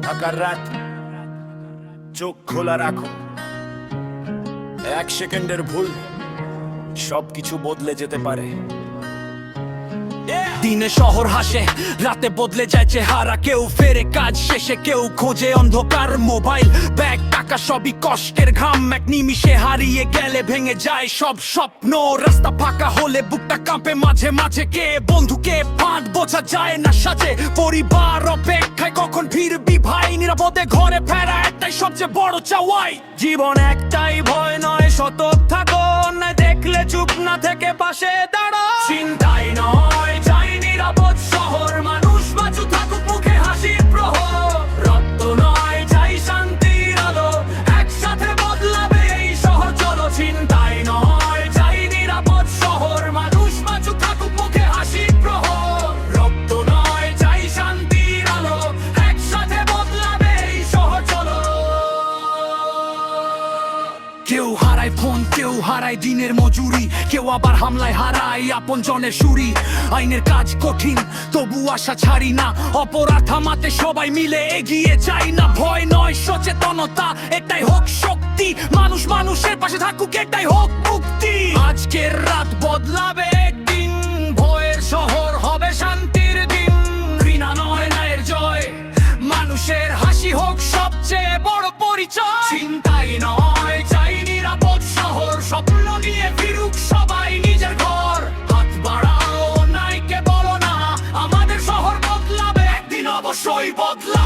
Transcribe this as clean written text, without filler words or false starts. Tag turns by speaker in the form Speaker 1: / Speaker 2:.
Speaker 1: ঢাকার রাত, চোখ খোলা রাখো। 1 সেকেন্ডের ভুল সবকিছু বদলে যেতে পারে।
Speaker 2: দিনে শহর হাসে, রাতে বদলে যায় চেহারা। কেউ ফেরে কাজ শেষে, কেউ খোঁজে অন্ধকার। মোবাইল, ব্যাগ, টাকা সবই কষ্টের ঘাম। এক নিমিষে হারিয়ে গেলে ভেঙে যায় সব স্বপ্ন। রাস্তা ফাঁকা হলে বুকটা কাঁপে মাঝে মাঝে। কে বন্ধুকে ফাঁদ বোঝা যায় না সাজে। পরিবার অপেক্ষায় কখন ফিরবি ভাই। নিরাপদে ঘরে ফেরা একটাই সবচেয়ে বড় চাওয়াই। জীবন একটাই, ভয় নয়, সতর্ক থাকো। অন্যায় দেখলে চুপ না থেকে পাশে দাঁড়া। চিন্তাই নয়, চাই নিরাপদ শহর। মানুষ বাঁচু থাকুক মুখে হাসির প্রহর। রক্ত নয়, চাই শান্তির আলো। একসাথে বদলাবে এই শহর, চলো। চিন্তাই নয়, চাই নিরাপদ শহর। মানুষ বাঁচু থাকুক মুখে হাসির প্রহর। রক্ত নয়, চাই শান্তির আলো। একসাথে বদলাবে এই শহর, চলো। কেউ হারায় ফোন, কেউ হারায় দিনের মজুরি। কেউ আবার হামলায় হারায় আপন জনের সুরি। আইনের কাজ কঠিন, তবু আশা ছাড়ি না। অপরাধ থামাতে সবাই মিলে এগিয়ে যাই না। ভয় নয়, সচেতনতা, এটাই হোক শক্তি। মানুষ মানুষের পাশে থাকুক, এটাই হোক মুক্তি। আজকের রাত বদলাবে একদিন। ভয়ের শহর হবে শান্তির দিন। ঘৃণা নয়, ন্যায়ের জয়। মানুষের হাসি হোক সবচেয়ে বড় পরিচয়। চিন্তাই নয়, চাই নিরাপদ শহর। স্বপ্ন নিয়ে ফিরুক সবাই নিজের ঘর। হাত বাড়াও, নাইকে বলো না। আমাদের শহর বদলাবে একদিন, অবশ্যই বদলাবে।